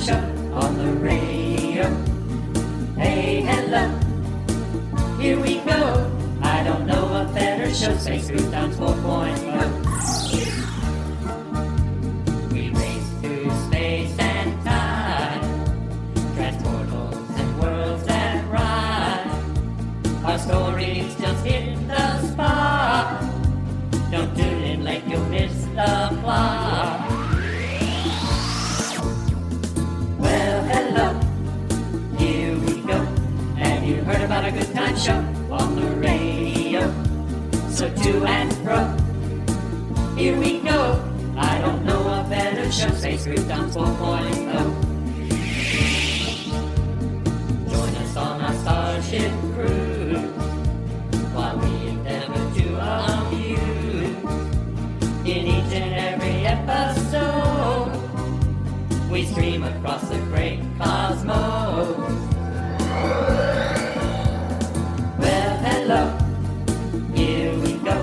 show on the radio. Hey, hello, here we go. I don't know a better show, Space Croutons 4.0. We race through space and time, transportals and worlds that rhyme. Our stories just hit the spot. Don't tune in late, you'll miss the plot. Well, hello, here we go. Have you heard about a good time show on the radio? So to and fro, here we go. I don't know a better show, Space Croutons 4.0. Join us on our starship cruise while we endeavor to amuse. In each and every episode, we stream across the great cosmos. Well, hello, here we go.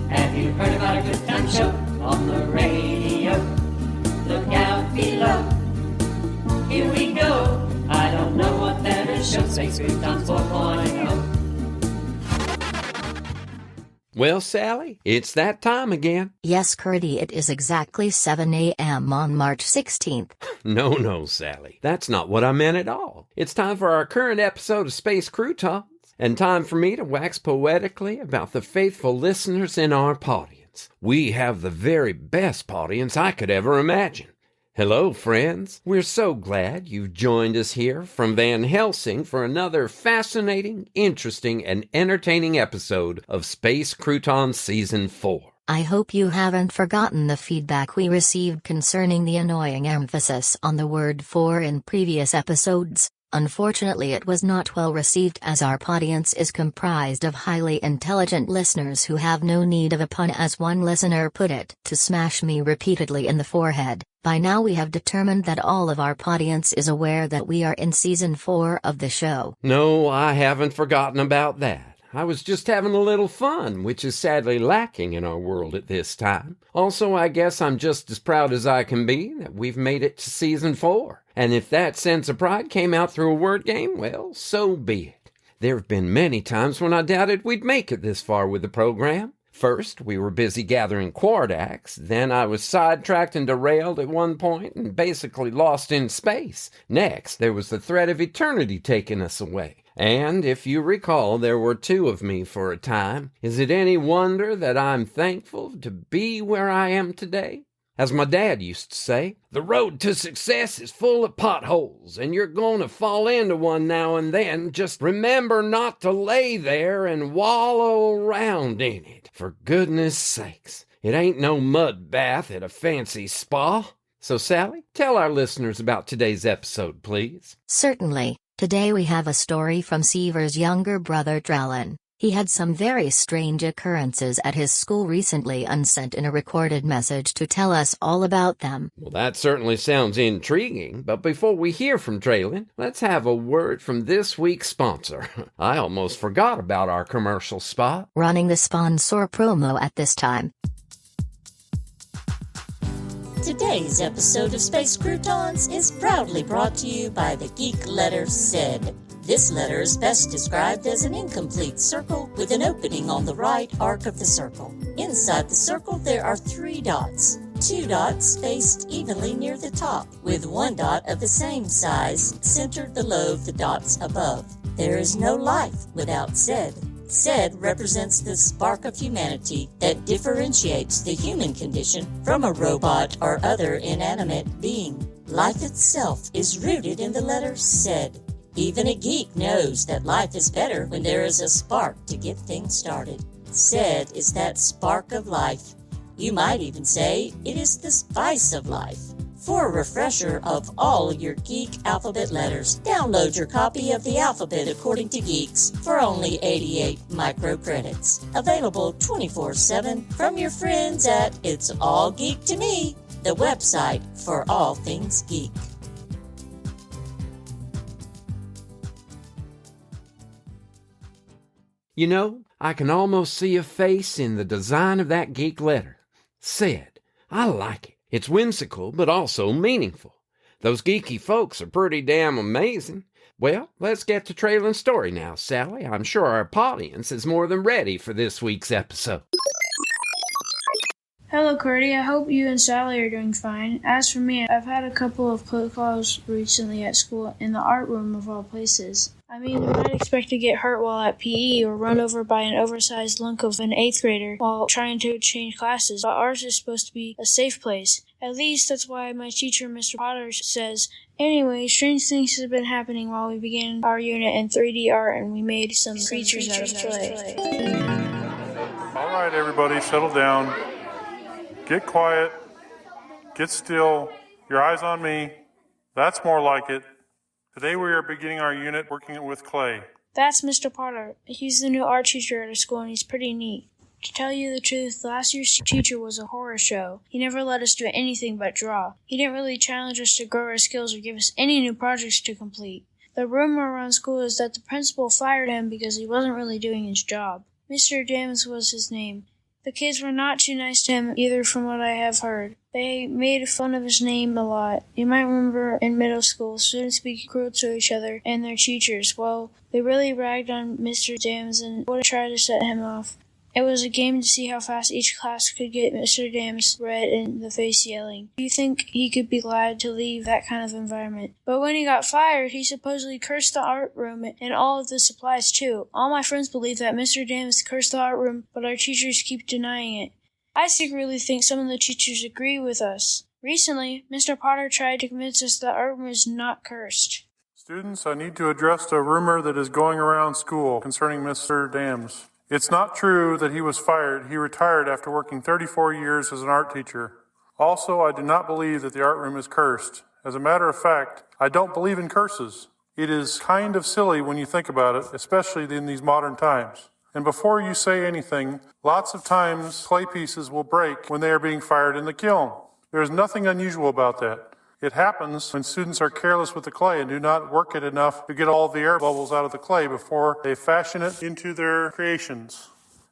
Have you heard about a good time show on the radio? Look out below, here we go. I don't know what better show, Space Croutons 4.0. Well, Sally, it's that time again. Yes, Curdy, it is exactly 7 a.m. on March 16th. No, Sally, that's not what I meant at all. It's time for our current episode of Space Croutons, and time for me to wax poetically about the faithful listeners in our audience. We have the very best audience I could ever imagine. Hello, friends. We're so glad you've joined us here from Van Helsing for another fascinating, interesting, and entertaining episode of Space Croutons Season 4. I hope you haven't forgotten the feedback we received concerning the annoying emphasis on the word "for" in previous episodes. Unfortunately, it was not well received, as our audience is comprised of highly intelligent listeners who have no need of a pun, as one listener put it, to smash me repeatedly in the forehead. By now we have determined that all of our audience is aware that we are in Season 4 of the show. No, I haven't forgotten about that. I was just having a little fun, which is sadly lacking in our world at this time. Also, I guess I'm just as proud as I can be that we've made it to Season 4. And if that sense of pride came out through a word game, well, so be it. There have been many times when I doubted we'd make it this far with the program. First, we were busy gathering Quardax. Then I was sidetracked and derailed at one point and basically lost in space. Next, there was the threat of eternity taking us away. And if you recall, there were two of me for a time. Is it any wonder that I'm thankful to be where I am today? As my dad used to say, the road to success is full of potholes, and you're going to fall into one now and then. Just remember not to lay there and wallow around in it. For goodness sakes, it ain't no mud bath at a fancy spa. So, Sally, tell our listeners about today's episode, please. Certainly. Today we have a story from Seaver's younger brother Trelen. He had some very strange occurrences at his school recently and sent in a recorded message to tell us all about them. Well, that certainly sounds intriguing, but before we hear from Trelen, let's have a word from this week's sponsor. I almost forgot about our commercial spot. Running the sponsor promo at this time. Today's episode of Space Croutons is proudly brought to you by the geek letter SED. This letter is best described as an incomplete circle with an opening on the right arc of the circle. Inside the circle there are 3 dots. 2 dots spaced evenly near the top, with 1 dot of the same size centered below the dots above. There is no life without SED. SED represents the spark of humanity that differentiates the human condition from a robot or other inanimate being. Life itself is rooted in the letter SED. Even a geek knows that life is better when there is a spark to get things started. SED is that spark of life. You might even say it is the spice of life. For a refresher of all your geek alphabet letters, download your copy of the alphabet according to geeks for only 88 microcredits. Available 24/7 from your friends at It's All Geek to Me, the website for all things geek. You know, I can almost see a face in the design of that geek letter. SED. I like it. It's whimsical, but also meaningful. Those geeky folks are pretty damn amazing. Well, let's get to Trelen's story now, Sally. I'm sure our audience is more than ready for this week's episode. Hello, Curdy. I hope you and Sally are doing fine. As for me, I've had a couple of close calls recently at school, in the art room of all places. I mean, you might expect to get hurt while at PE or run over by an oversized lunk of an 8th grader while trying to change classes, but ours is supposed to be a safe place. At least that's why my teacher, Mr. Potter, says. Anyway, strange things have been happening while we began our unit in 3D art, and we made some creatures out of clay. All right, everybody, settle down. Get quiet. Get still. Your eyes on me. That's more like it. Today we are beginning our unit working with clay. That's Mr. Potter. He's the new art teacher at our school, and he's pretty neat. To tell you the truth, last year's teacher was a horror show. He never let us do anything but draw. He didn't really challenge us to grow our skills or give us any new projects to complete. The rumor around school is that the principal fired him because he wasn't really doing his job. Mr. Dams was his name. The kids were not too nice to him either, from what I have heard. They made fun of his name a lot. You might remember in middle school, students be cruel to each other and their teachers. Well, they really ragged on Mr. Dams and would try to set him off. It was a game to see how fast each class could get Mr. Dams red in the face yelling. Do you think he could be glad to leave that kind of environment? But when he got fired, he supposedly cursed the art room and all of the supplies too. All my friends believe that Mr. Dams cursed the art room, but our teachers keep denying it. I secretly think some of the teachers agree with us. Recently, Mr. Potter tried to convince us that art room is not cursed. Students, I need to address a rumor that is going around school concerning Mr. Dams. It's not true that he was fired. He retired after working 34 years as an art teacher. Also, I do not believe that the art room is cursed. As a matter of fact, I don't believe in curses. It is kind of silly when you think about it, especially in these modern times. And before you say anything, lots of times clay pieces will break when they are being fired in the kiln. There is nothing unusual about that. It happens when students are careless with the clay and do not work it enough to get all the air bubbles out of the clay before they fashion it into their creations.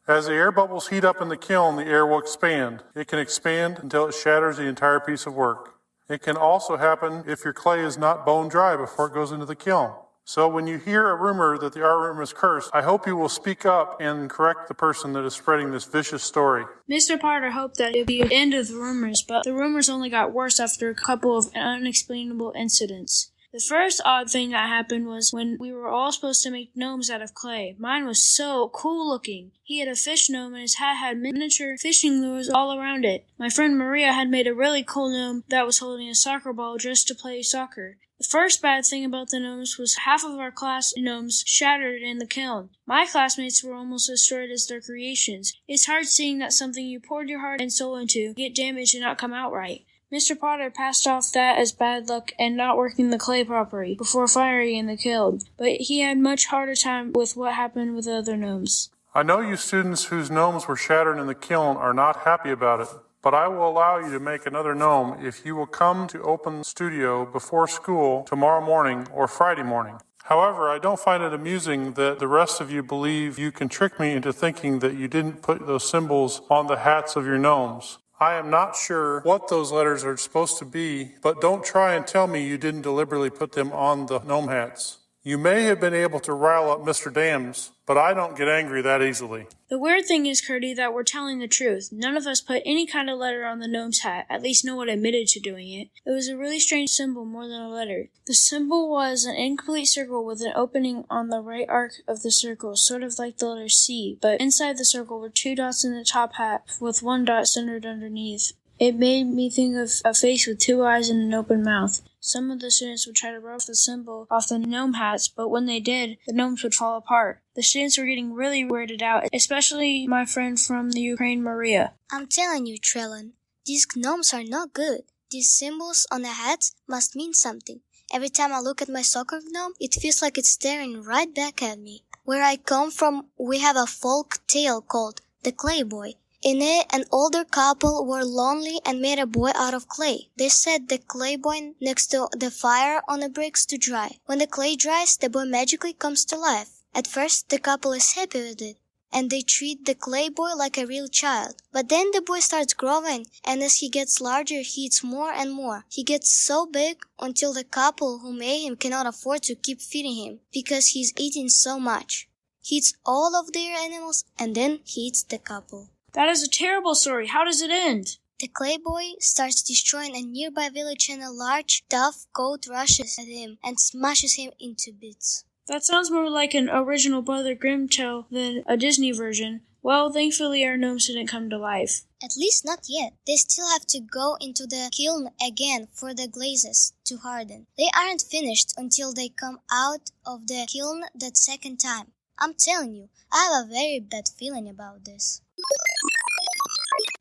As the air bubbles heat up in the kiln, the air will expand. It can expand until it shatters the entire piece of work. It can also happen if your clay is not bone dry before it goes into the kiln. So when you hear a rumor that the art room is cursed, I hope you will speak up and correct the person that is spreading this vicious story. Mr. Potter hoped that it would be the end of the rumors, but the rumors only got worse after a couple of unexplainable incidents. The first odd thing that happened was when we were all supposed to make gnomes out of clay. Mine was so cool looking. He had a fish gnome and his hat had miniature fishing lures all around it. My friend Maria had made a really cool gnome that was holding a soccer ball just to play soccer. The first bad thing about the gnomes was half of our class gnomes shattered in the kiln. My classmates were almost destroyed as their creations. It's hard seeing that something you poured your heart and soul into get damaged and not come out right. Mr. Potter passed off that as bad luck and not working the clay properly before firing in the kiln, but he had much harder time with what happened with the other gnomes. I know you students whose gnomes were shattered in the kiln are not happy about it, but I will allow you to make another gnome if you will come to open studio before school tomorrow morning or Friday morning. However, I don't find it amusing that the rest of you believe you can trick me into thinking that you didn't put those symbols on the hats of your gnomes. I am not sure what those letters are supposed to be, but don't try and tell me you didn't deliberately put them on the gnome hats. You may have been able to rile up Mr. Dams, but I don't get angry that easily. The weird thing is, Curdy, that we're telling the truth. None of us put any kind of letter on the gnome's hat, at least no one admitted to doing it. It was a really strange symbol more than a letter. The symbol was an incomplete circle with an opening on the right arc of the circle, sort of like the letter C, but inside the circle were 2 dots in the top hat, with 1 dot centered underneath. It made me think of a face with 2 eyes and an open mouth. Some of the students would try to rub the symbol off the gnome hats, but when they did, the gnomes would fall apart. The students were getting really weirded out, especially my friend from the Ukraine, Maria. I'm telling you, Trelen, these gnomes are not good. These symbols on the hats must mean something. Every time I look at my soccer gnome, it feels like it's staring right back at me. Where I come from, we have a folk tale called The Clay Boy. In it, an older couple were lonely and made a boy out of clay. They set the clay boy next to the fire on the bricks to dry. When the clay dries, the boy magically comes to life. At first, the couple is happy with it. and they treat the clay boy like a real child. But then the boy starts growing, and as he gets larger, he eats more and more. He gets so big until the couple who made him cannot afford to keep feeding him because he's eating so much. He eats all of their animals, and then he eats the couple. That is a terrible story. How does it end? The clay boy starts destroying a nearby village, and a large, tough goat rushes at him and smashes him into bits. That sounds more like an original Brother Grimm tale than a Disney version. Well, thankfully our gnomes didn't come to life. At least not yet. They still have to go into the kiln again for the glazes to harden. They aren't finished until they come out of the kiln that second time. I'm telling you, I have a very bad feeling about this.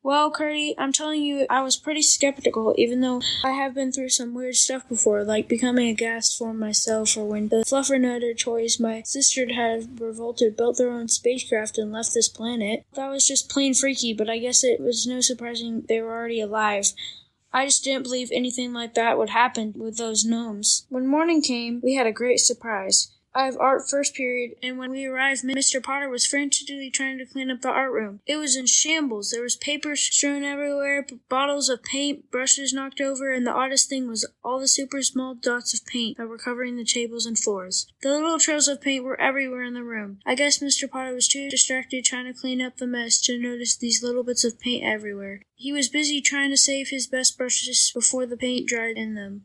Well, Curdy, I'm telling you, I was pretty skeptical, even though I have been through some weird stuff before, like becoming a gas form myself, or when the Fluffernutter toys my sister had revolted built their own spacecraft and left this planet. That was just plain freaky, but I guess it was no surprising they were already alive. I just didn't believe anything like that would happen with those gnomes. When morning came, we had a great surprise. I have art first period, and when we arrived, Mr. Potter was frantically trying to clean up the art room. It was in shambles. There was paper strewn everywhere, bottles of paint, brushes knocked over, and the oddest thing was all the super small dots of paint that were covering the tables and floors. The little trails of paint were everywhere in the room. I guess Mr. Potter was too distracted trying to clean up the mess to notice these little bits of paint everywhere. He was busy trying to save his best brushes before the paint dried in them.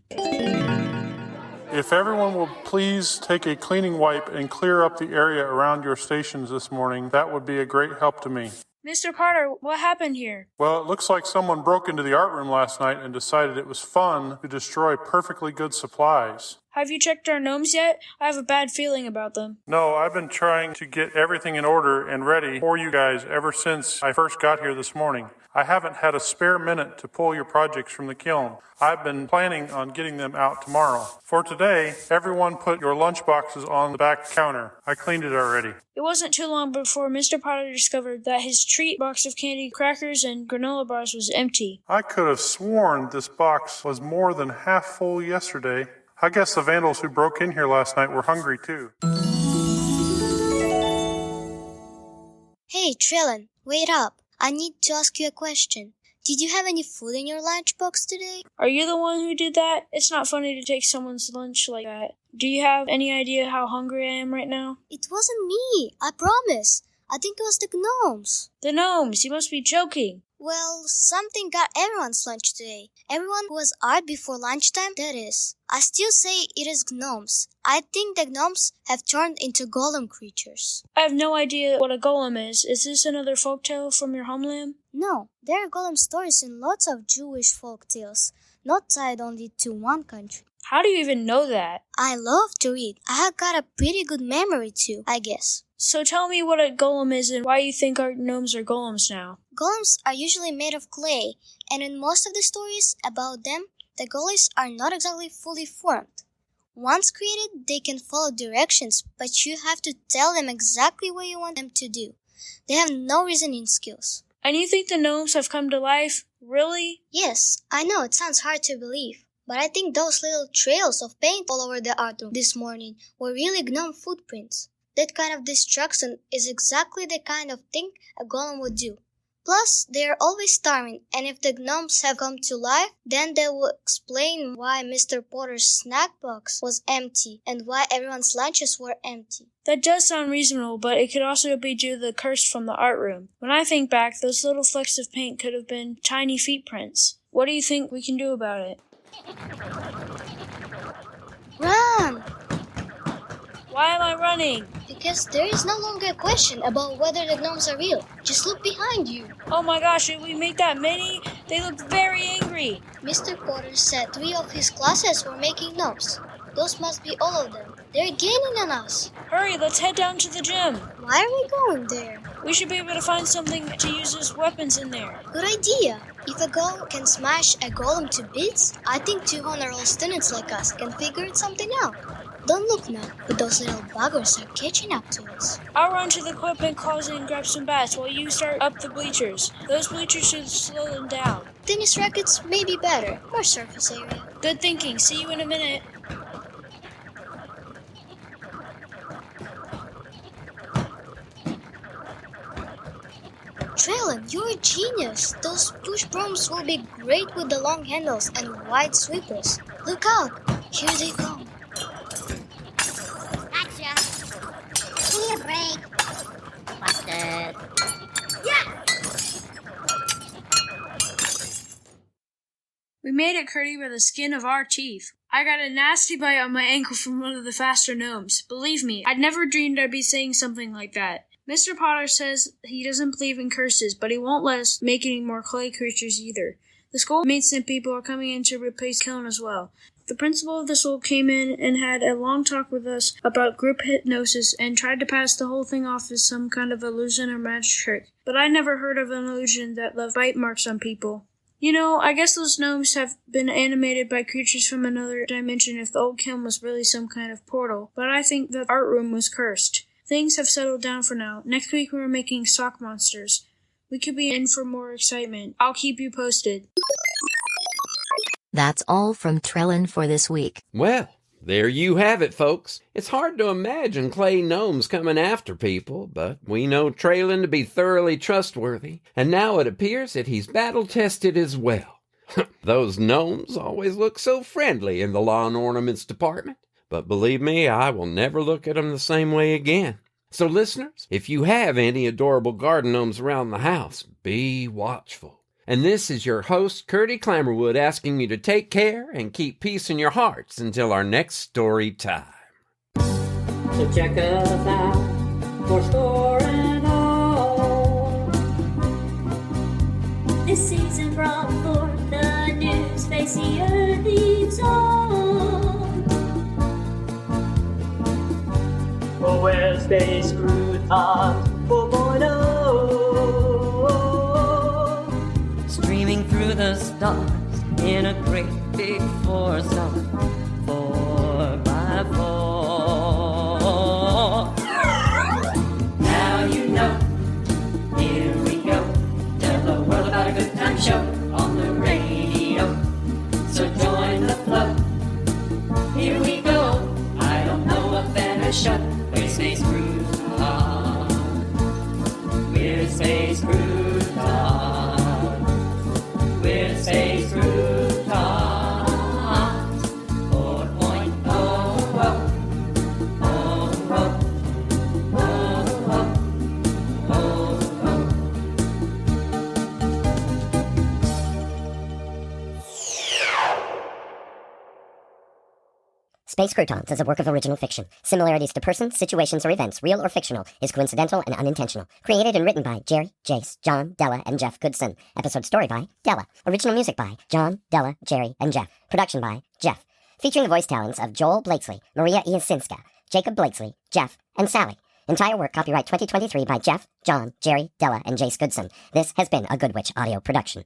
If everyone will please take a cleaning wipe and clear up the area around your stations this morning, that would be a great help to me. Mr. Potter, what happened here? Well, it looks like someone broke into the art room last night and decided it was fun to destroy perfectly good supplies. Have you checked our gnomes yet? I have a bad feeling about them. No, I've been trying to get everything in order and ready for you guys ever since I first got here this morning. I haven't had a spare minute to pull your projects from the kiln. I've been planning on getting them out tomorrow. For today, everyone put your lunch boxes on the back counter. I cleaned it already. It wasn't too long before Mr. Potter discovered that his treat box of candy, crackers, and granola bars was empty. I could have sworn this box was more than half full yesterday. I guess the vandals who broke in here last night were hungry too. Hey, Trelen, wait up. I need to ask you a question. Did you have any food in your lunchbox today? Are you the one who did that? It's not funny to take someone's lunch like that. Do you have any idea how hungry I am right now? It wasn't me, I promise. I think it was the gnomes. The gnomes, you must be joking. Well, something got everyone's lunch today. Everyone who was art before lunchtime, that is. I still say it is gnomes. I think the gnomes have turned into golem creatures. I have no idea what a golem is. Is this another folktale from your homeland? No, there are golem stories in lots of Jewish folk tales, not tied only to one country. How do you even know that? I love to read. I have got a pretty good memory too, I guess. So tell me what a golem is and why you think our gnomes are golems now. Golems are usually made of clay, and in most of the stories about them, the golems are not exactly fully formed. Once created, they can follow directions, but you have to tell them exactly what you want them to do. They have no reasoning skills. And you think the gnomes have come to life? Really? Yes, I know it sounds hard to believe, but I think those little trails of paint all over the art room this morning were really gnome footprints. That kind of destruction is exactly the kind of thing a golem would do. Plus, they are always starving, and if the gnomes have come to life, then they will explain why Mr. Potter's snack box was empty and why everyone's lunches were empty. That does sound reasonable, but it could also be due to the curse from the art room. When I think back, those little flecks of paint could have been tiny feet prints. What do you think we can do about it? Run! Why am I running? Because there is no longer a question about whether the gnomes are real. Just look behind you. Oh my gosh, did we make that many? They look very angry. Mr. Potter said 3 of his classes were making gnomes. Those must be all of them. They're gaining on us. Hurry, let's head down to the gym. Why are we going there? We should be able to find something to use as weapons in there. Good idea. If a golem can smash a golem to bits, I think 200-old students like us can figure something out. Don't look now, but those little buggers are catching up to us. I'll run to the equipment closet and grab some bats while you start up the bleachers. Those bleachers should slow them down. Tennis rackets may be better, more surface area. Good thinking. See you in a minute. You're a genius. Those push brooms will be great with the long handles and wide sweepers. Look out! Here they come. Gotcha. Give me a break. Busted. Yeah! We made it, Curdy, by the skin of our teeth. I got a nasty bite on my ankle from one of the faster gnomes. Believe me, I'd never dreamed I'd be saying something like that. Mr. Potter says he doesn't believe in curses, but he won't let us make any more clay creatures either. The schoolmates and people are coming in to replace Kiln as well. The principal of the school came in and had a long talk with us about group hypnosis and tried to pass the whole thing off as some kind of illusion or magic trick. But I never heard of an illusion that left bite marks on people. You know, I guess those gnomes have been animated by creatures from another dimension if the old kiln was really some kind of portal, but I think the art room was cursed. Things have settled down for now. Next week we're making sock monsters. We could be in for more excitement. I'll keep you posted. That's all from Trelen for this week. Well, there you have it, folks. It's hard to imagine clay gnomes coming after people, but we know Trelen to be thoroughly trustworthy, and now it appears that he's battle-tested as well. Those gnomes always look so friendly in the lawn ornaments department, but believe me, I will never look at them the same way again. So listeners, if you have any adorable garden gnomes around the house, be watchful. And this is your host, Curdy Clammerwood, asking you to take care and keep peace in your hearts until our next story time. So check us out for Store and All. This season brought forth the new spacey early song. Oh, where's Space Croutons 4.0? Streaming through the stars in a great big foursome, 4x4. Now you know, here we go. Tell the world about a good time show on the radio. So join the flow. Here we go. I don't know a better show. We're Space Croutons. We're Space Croutons. We're Space Croutons. 4.0. Space Croutons is a work of original fiction. Similarities to persons, situations, or events, real or fictional, is coincidental and unintentional. Created and written by Jerry, Jace, John, Della, and Jeff Goodson. Episode story by Della. Original music by John, Della, Jerry, and Jeff. Production by Jeff. Featuring the voice talents of Joel Blakesley, Maria Iasinska, Jacob Blakesley, Jeff, and Sally. Entire work copyright 2023 by Jeff, John, Jerry, Della, and Jace Goodson. This has been a Good Witch audio production.